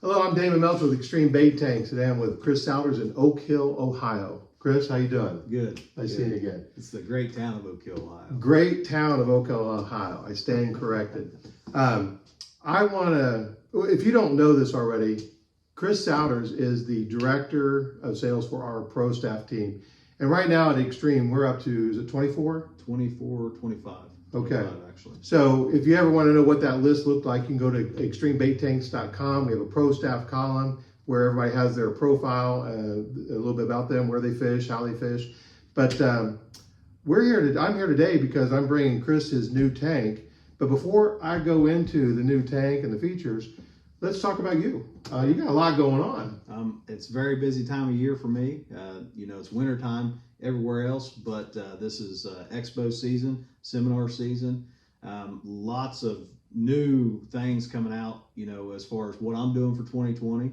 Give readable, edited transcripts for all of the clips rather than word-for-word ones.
Hello, I'm Damon Melcho with X-Treme Bait Tanks. Today I'm with Chris Souders in Oak Hill, Ohio. Chris, how you doing? Good. Nice seeing you again. It's the great town of Oak Hill, Ohio. Great town of Oak Hill, Ohio. I stand corrected. I want to, if you don't know this already, Chris Souders is the director of sales for our ProStaff team. And right now at X-Treme, we're up to, is it 24? 24, 25. Okay. 25, actually. So if you ever want to know what that list looked like, you can go to extremebaittanks.com. We have a ProStaff column where everybody has their profile, a little bit about them, where they fish, how they fish. But I'm here today because I'm bringing Chris his new tank. But before I go into the new tank and the features, let's talk about you. You got a lot going on. It's a very busy time of year for me. It's winter time everywhere else, but this is expo season, seminar season. Lots of new things coming out, as far as what I'm doing for 2020,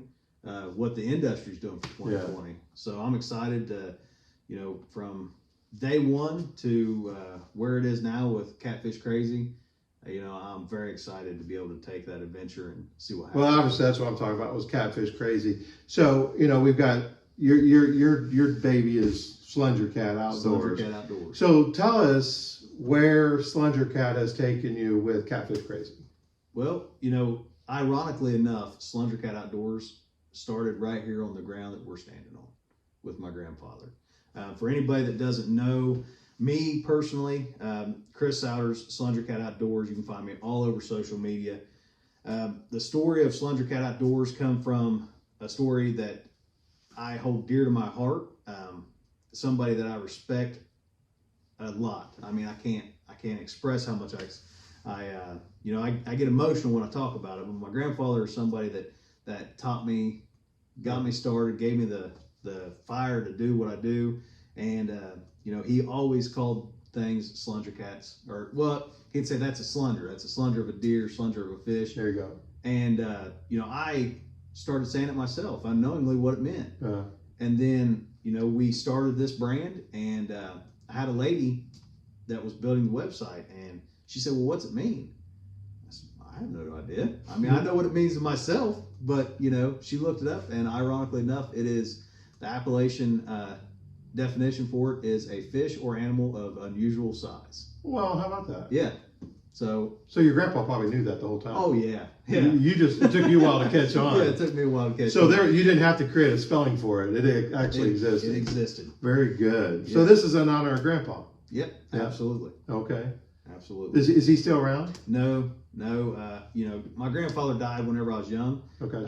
what the industry's doing for 2020. Yeah. So I'm excited to, from day one to where it is now with Catfish Crazy. I'm very excited to be able to take that adventure and see what happens. Well, obviously that's what I'm talking about was Catfish Crazy. So, we've got your baby is Slunger Cat Outdoors. Slunger Cat Outdoors. So tell us where Slunger Cat has taken you with Catfish Crazy. Well, ironically enough, Slunger Cat Outdoors started right here on the ground that we're standing on with my grandfather. For anybody that doesn't know me personally, Chris Souders, Slunger Cat Outdoors, you can find me all over social media. The story of Slunger Cat Outdoors come from a story that I hold dear to my heart. Somebody that I respect a lot. I mean, I can't express how much I get emotional when I talk about it. But my grandfather is somebody that taught me, got me started, gave me the fire to do what I do. And, he always called things Slunger Cats, he'd say that's a slunger. That's a slunger of a deer, slunger of a fish. There you go. And, I started saying it myself, unknowingly what it meant. And then, we started this brand, and I had a lady that was building the website, and she said, well, what's it mean? I said, I have no idea. I mean, I know what it means to myself, but, she looked it up, and ironically enough, it is the Appalachian definition for it is a fish or animal of unusual size. Well, how about that? Yeah. So your grandpa probably knew that the whole time. Oh yeah. Yeah. It took you a while to catch on. Yeah, it took me a while to catch on. So you didn't have to create a spelling for it. It actually existed. It existed. Very good. Yeah. So this is in honor of Grandpa. Yep. Yeah. Absolutely. Okay. Absolutely. Is he still around? No. My grandfather died whenever I was young. Okay.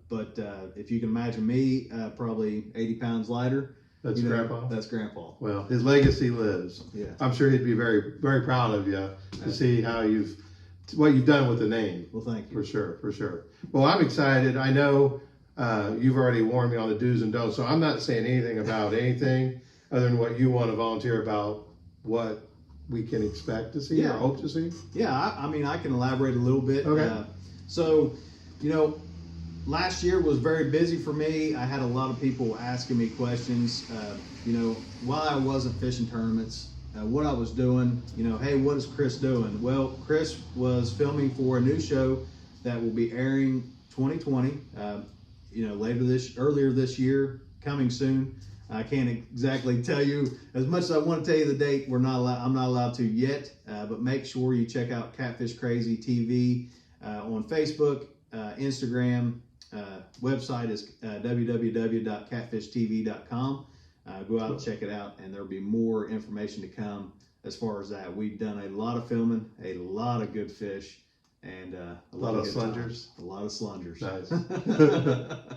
But if you can imagine me, probably 80 pounds lighter. That's Grandpa? That's Grandpa. Well, his legacy lives. Yeah. I'm sure he'd be very, very proud of you to see what you've done with the name. Well, thank you. For sure. Well, I'm excited. I know you've already warned me on the do's and don'ts, so I'm not saying anything about anything other than what you want to volunteer about, what we can expect to see or hope to see. Yeah, I can elaborate a little bit. Okay. Last year was very busy for me. I had a lot of people asking me questions, why I wasn't fishing tournaments, what I was doing, hey, what is Chris doing? Well, Chris was filming for a new show that will be airing 2020, earlier this year, coming soon. I can't exactly tell you, as much as I want to tell you the date, I'm not allowed to yet, but make sure you check out Catfish Crazy TV on Facebook, Instagram. Website is www.catfishtv.com. Go out and check it out, and there'll be more information to come as far as that. We've done a lot of filming, a lot of good fish, and a lot of slungers. A lot of slungers. Nice.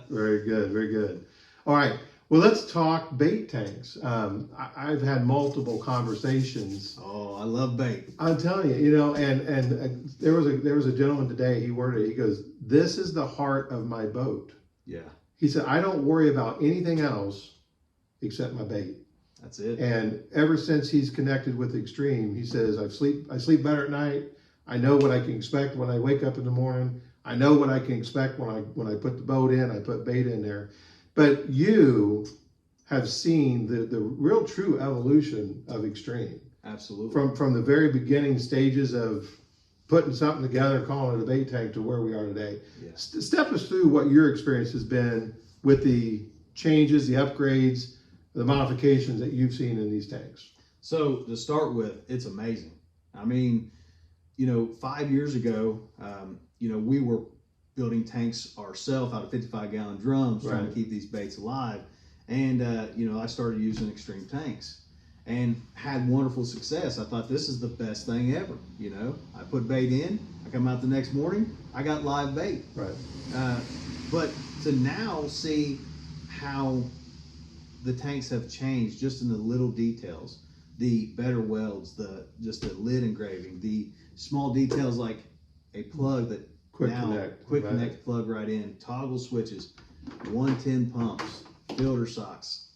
Very good, very good. All right. Well, let's talk bait tanks. I've had multiple conversations. Oh, I love bait. I'm telling you, and there was a gentleman today. He worded it. He goes, "This is the heart of my boat." Yeah. He said, "I don't worry about anything else except my bait." That's it. And ever since he's connected with X-Treme, he says, I sleep better at night. I know what I can expect when I wake up in the morning. I know what I can expect when I put the boat in. I put bait in there. But you have seen the real true evolution of X-Treme. Absolutely. From the very beginning stages of putting something together, calling it a bait tank, to where we are today. Yeah. Step us through what your experience has been with the changes, the upgrades, the modifications that you've seen in these tanks. So to start with, it's amazing. I mean, 5 years ago, we were building tanks ourselves out of 55-gallon drums, trying to keep these baits alive. And, I started using X-Treme tanks and had wonderful success. I thought, this is the best thing ever. I put bait in, I come out the next morning, I got live bait. Right. But to now see how the tanks have changed just in the little details, the better welds, just the lid engraving, the small details like a plug that Quick connect plug right in, toggle switches, 110 pumps, filter socks,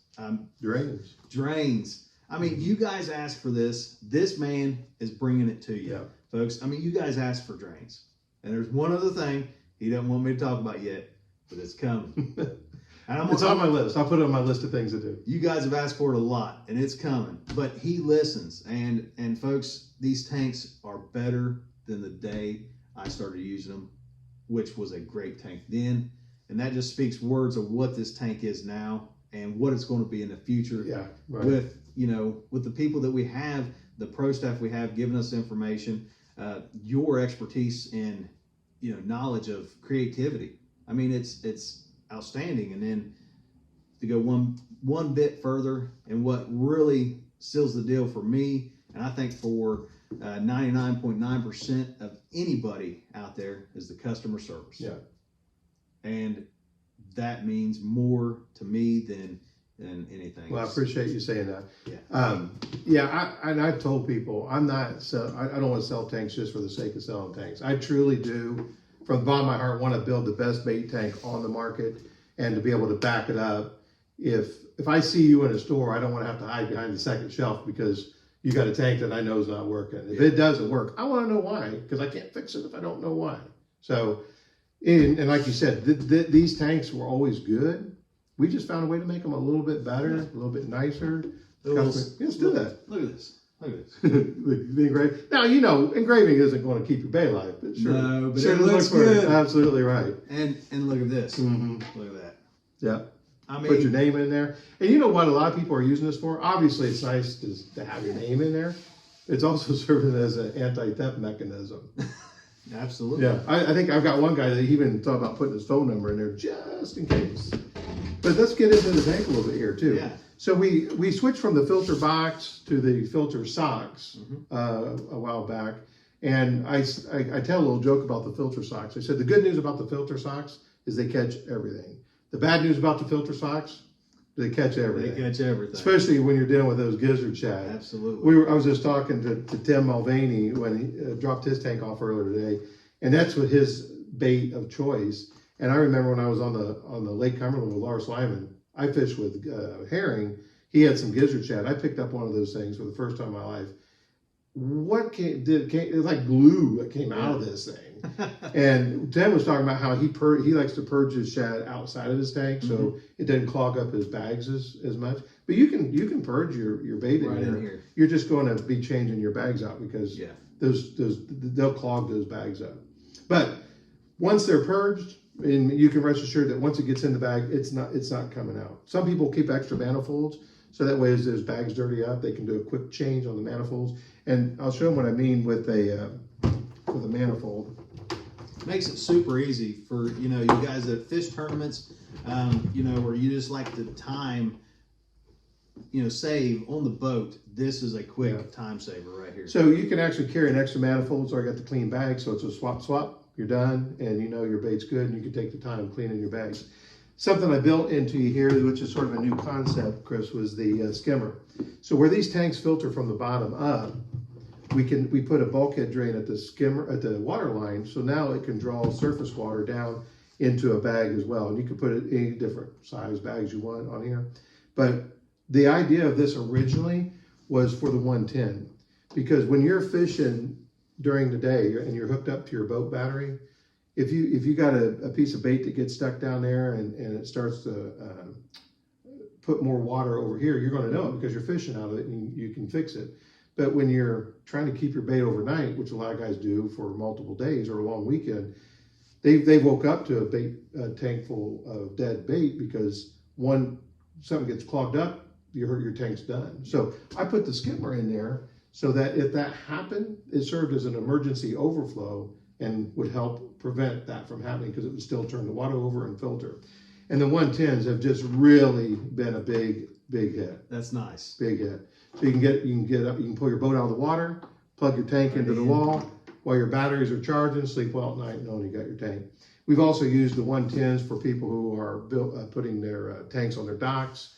drains. I mean, you guys asked for this. This man is bringing it to you, folks. I mean, you guys asked for drains. And there's one other thing he doesn't want me to talk about yet, but it's coming. It's on my list. I'll put it on my list of things to do. You guys have asked for it a lot, and it's coming. But he listens. And folks, these tanks are better than the day I started using them, which was a great tank then. And that just speaks words of what this tank is now and what it's going to be in the future. Yeah, right. With the people that we have, the ProStaff we have giving us information, your expertise in, knowledge of creativity. I mean, it's outstanding. And then to go one bit further, and what really seals the deal for me, and I think for 99.9% of anybody out there, is the customer service. Yeah. And that means more to me than anything. Well, I appreciate you saying that. Yeah. I've told people I don't want to sell tanks just for the sake of selling tanks. I truly do, from the bottom of my heart, want to build the best bait tank on the market, and to be able to back it up. If I see you in a store, I don't want to have to hide behind the second shelf because you got a tank that I know is not working. If it doesn't work, I want to know why, because I can't fix it if I don't know why. So, and like you said, these tanks were always good. We just found a way to make them a little bit better, a little bit nicer. Let's do that. Look at this. Look at this. The engraving. Now, engraving isn't going to keep your bay alive, but sure. No, but sure, it looks good. Absolutely right. And look at this. Mm-hmm. Look at that. Yeah. I mean, put your name in there. And you know what a lot of people are using this for? Obviously, it's nice to have your name in there. It's also serving as an anti-theft mechanism. Absolutely. Yeah. I think I've got one guy that even thought about putting his phone number in there just in case. But let's get into the tank a little bit here, too. Yeah. So we switched from the filter box to the filter socks a while back. And I tell a little joke about the filter socks. I said the good news about the filter socks is they catch everything. The bad news about the filter socks, they catch everything. They catch everything. Especially when you're dealing with those gizzard shad. Absolutely. I was just talking to Tim Mulvaney when he dropped his tank off earlier today, and that's what his bait of choice. And I remember when I was on the Lake Cumberland with Lars Lyman, I fished with herring. He had some gizzard shad. I picked up one of those things for the first time in my life. It was like glue that came out of this thing. And Tim was talking about how he likes to purge his shad outside of his tank, so it doesn't clog up his bags as much. But you can purge your bait in here. You're just going to be changing your bags out because they'll clog those bags up. But once they're purged, and you can rest assured that once it gets in the bag, it's not coming out. Some people keep extra manifolds, so that way as those bags dirty up, they can do a quick change on the manifolds. And I'll show them what I mean with a manifold. Makes it super easy for you guys that fish tournaments, where you just like to time, save on the boat. This is a quick time saver right here. So you can actually carry an extra manifold. So I got the clean bag, so it's a swap. You're done, and your bait's good, and you can take the time cleaning your bags. Something I built into here, which is sort of a new concept, Chris, was the skimmer. So where these tanks filter from the bottom up, we put a bulkhead drain at the water line, so now it can draw surface water down into a bag as well. And you can put it any different size bags you want on here. But the idea of this originally was for the 110, because when you're fishing during the day and you're hooked up to your boat battery, if you got a piece of bait that gets stuck down there and it starts to put more water over here, you're going to know it because you're fishing out of it and you can fix it. But when you're trying to keep your bait overnight, which a lot of guys do for multiple days or a long weekend, they woke up to a tank full of dead bait because something gets clogged up, your tank's done. So I put the skimmer in there so that if that happened, it served as an emergency overflow and would help prevent that from happening because it would still turn the water over and filter. And the 110s have just really been a big hit. That's nice. Big hit. So you can pull your boat out of the water, plug your tank into the wall while your batteries are charging, sleep well at night, knowing you got your tank. We've also used the 110s for people who are putting their tanks on their docks.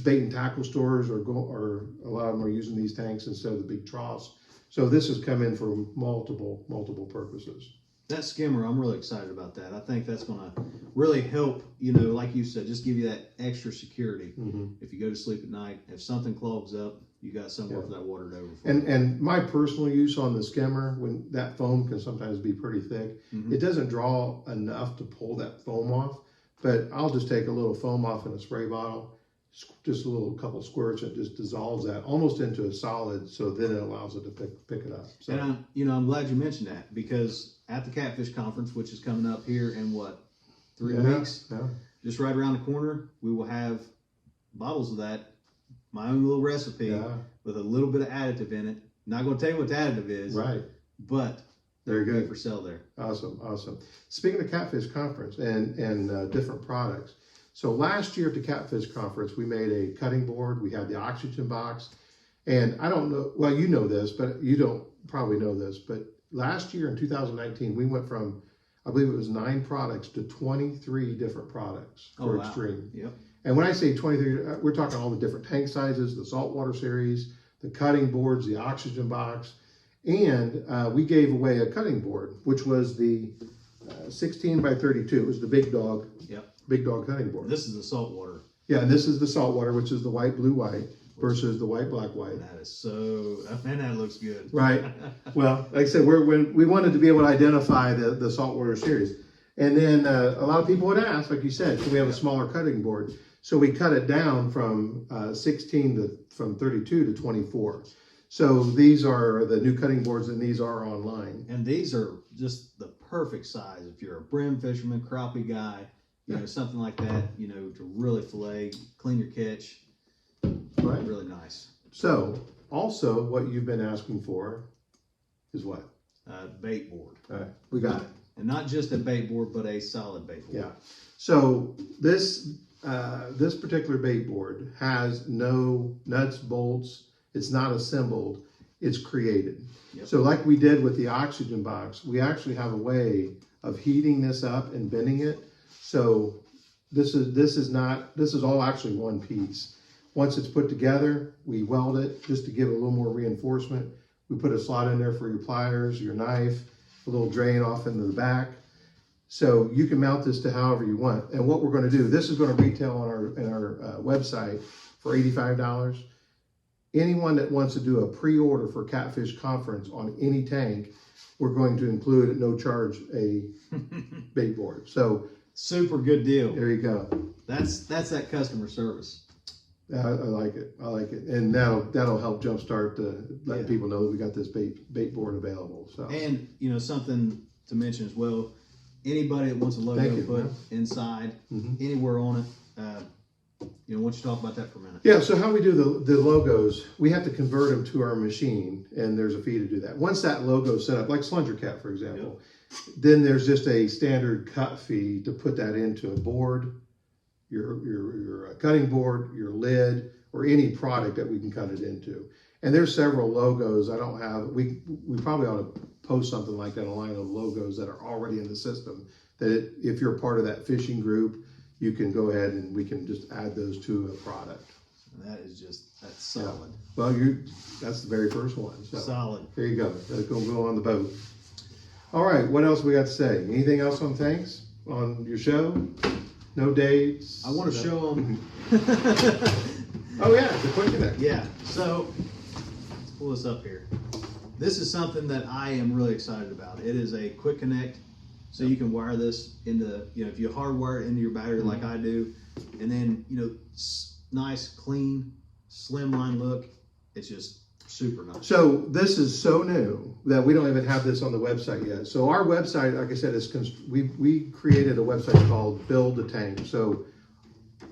Bait and tackle stores or a lot of them are using these tanks instead of the big troughs. So this has come in for multiple purposes. That skimmer, I'm really excited about that. I think that's going to really help, you know, like you said, just give you that extra security. If you go to sleep at night, if something clogs up, you got somewhere for that water to overflow. And my personal use on the skimmer, when that foam can sometimes be pretty thick, it doesn't draw enough to pull that foam off, but I'll just take a little foam off in a spray bottle, just a couple squirts, and it just dissolves that almost into a solid, so then it allows it to pick it up. So. And I'm glad you mentioned that, because at the Catfish Conference, which is coming up here in what, 3 weeks? Yeah. Just right around the corner, we will have bottles of that, my own little recipe with a little bit of additive in it. Not going to tell you what the additive is, right? But they're good for sale there. Awesome. Speaking of Catfish Conference and different products, so last year at the Catfish Conference, we made a cutting board. We had the oxygen box, and I don't know. Well, you know this, but you don't probably know this. But last year in 2019, we went from, I believe it was 9 products to 23 different products for X-Treme. Yep. And when I say 23, we're talking all the different tank sizes, the saltwater series, the cutting boards, the oxygen box, and we gave away a cutting board, which was the 16 by 32. It was the big dog cutting board. This is the saltwater. Yeah, and this is the saltwater, which is the white, blue, white versus the white, black, white. That is man, that looks good. Right. Well, like I said, we wanted to be able to identify the saltwater series. And then a lot of people would ask, like you said, can we have a smaller cutting board? So we cut it down from from 32 to 24. So these are the new cutting boards, and these are online. And these are just the perfect size if you're a brim fisherman, crappie guy, you know, something like that, you know, to really fillet, clean your catch. Right. Really nice. So also what you've been asking for is what? Bait board. All right, we got it. And not just a bait board, but a solid bait board. Yeah. So this particular bait board has no nuts, bolts. It's not assembled. It's created. Yep. So like we did with the oxygen box, we actually have a way of heating this up and bending it. So this is all actually one piece. Once it's put together, we weld it just to give it a little more reinforcement. We put a slot in there for your pliers, your knife, a little drain off into the back. So you can mount this to however you want. And what we're going to do, this is going to retail on our website for $85. Anyone that wants to do a pre-order for Catfish Conference on any tank, we're going to include at no charge a bait board. So super good deal. There you go. That's that customer service. I like it. I like it, and that'll help jumpstart letting people know that we got this bait board available. So, and you know, something to mention as well. Anybody that wants a logo put inside, anywhere on it, you know, why don't you talk about that for a minute? Yeah. So how we do the logos? We have to convert them to our machine, and there's a fee to do that. Once that logo is set up, like Slunger Cat, for example, then there's just a standard cut fee to put that into a board. Your cutting board, your lid, or any product that we can cut it into. And there's several logos. I don't have, we probably ought to post something like that, a line of logos that are already in the system, that if you're part of that fishing group, you can go ahead and we can just add those to a product. That's solid. Yeah. Well, that's the very first one. So solid. There you go. That's going to go on the boat. All right, what else we got to say? Anything else on tanks on your show? No dates. I want to show them. Oh yeah, the quick connect. Yeah. So let's pull this up here. This is something that I am really excited about. It is a quick connect, so you can wire this into, you know, if you hardwire it into your battery like I do, and then, you know, nice, clean, slimline look. It's just Super nice. So this is so new that we don't even have this on the website yet. So our website, like I said, we created a website called Build a Tank. So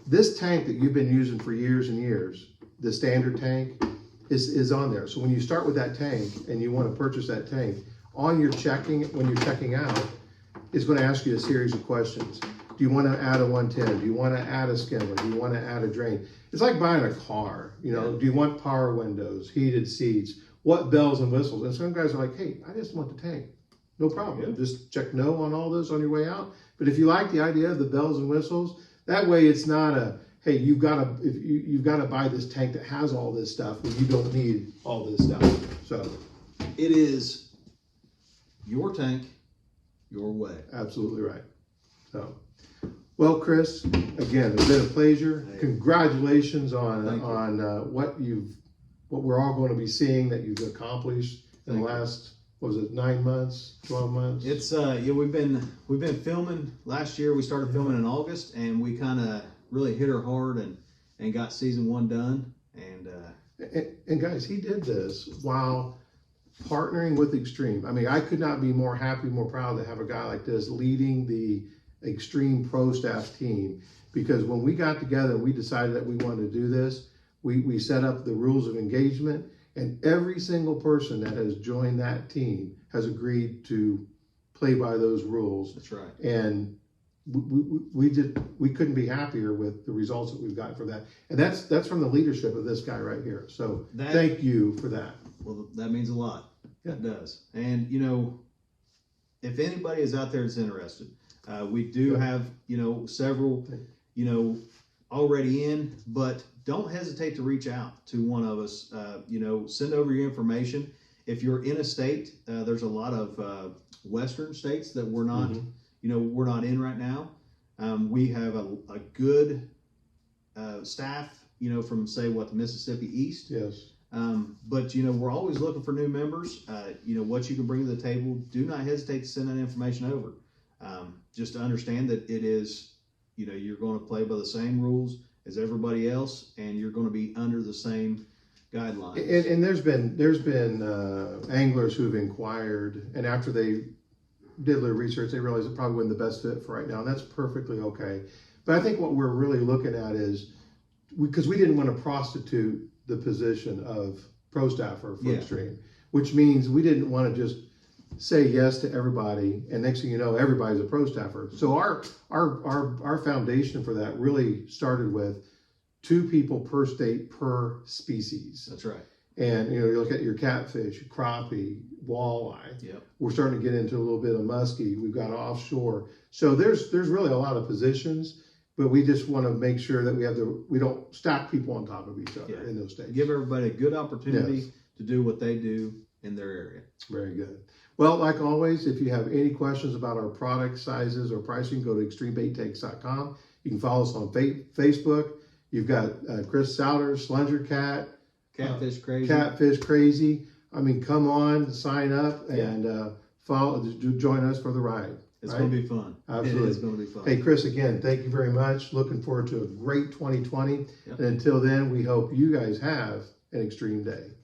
this tank that you've been using for years and years, the standard tank, is on there. So when you start with that tank and you want to purchase that tank, on your checking, when you're checking out, it's going to ask you a series of questions. Do you want to add a 110? Do you want to add a skimmer? Do you want to add a drain? It's like buying a car. You know, do you want power windows, heated seats? What bells and whistles? And some guys are like, hey, I just want the tank. No problem. Just check no on all those on your way out. But if you like the idea of the bells and whistles, that way it's not a, hey, you've got to buy this tank that has all this stuff when you don't need all this stuff. So it is your tank, your way. Absolutely right. So, well, Chris, again, it's been a pleasure. Hey. Congratulations on what we're all going to be seeing that you've accomplished in the last, what was it, 9 months, 12 months? It's we've been filming. Last year we started filming in August, and we kind of really hit her hard and got season 1 done. And guys, he did this while partnering with X-Treme. I mean, I could not be more happy, more proud to have a guy like this leading the X-Treme ProStaff team, because when we got together and we decided that we wanted to do this, we set up the rules of engagement, and every single person that has joined that team has agreed to play by those rules. That's right. And we couldn't be happier with the results that we've gotten from that. And that's from the leadership of this guy right here. So thank you for that. Well, that means a lot. Yeah. It does. And if anybody is out there that's interested, we do have several already in, but don't hesitate to reach out to one of us. Send over your information. If you're in a state, there's a lot of western states that we're not we're not in right now. We have a good staff from say the Mississippi East. Yes. But we're always looking for new members. What you can bring to the table. Do not hesitate to send that information over. Just to understand that it is, you're going to play by the same rules as everybody else, and you're going to be under the same guidelines. And there's been anglers who've inquired, and after they did their research, they realized it probably wasn't the best fit for right now, and that's perfectly okay. But I think what we're really looking at is, because we didn't want to prostitute the position of pro staffer for X-Treme, which means we didn't want to just say yes to everybody, and next thing you know, everybody's a pro staffer. So our foundation for that really started with 2 people per state per species. That's right. And you look at your catfish, crappie, walleye. Yep. We're starting to get into a little bit of muskie. We've got offshore. So there's really a lot of positions, but we just want to make sure that we don't stack people on top of each other in those states. Give everybody a good opportunity to do what they do in their area. Very good. Well, like always, if you have any questions about our product sizes or pricing, go to extremebaittanks.com. You can follow us on Facebook. You've got Chris Souders, Slunger Cat, Catfish Crazy. Catfish Crazy. I mean, come on, sign up and join us for the ride. It's going to be fun. Absolutely. It is going to be fun. Hey, Chris, again, thank you very much. Looking forward to a great 2020. Yep. And until then, we hope you guys have an extreme day.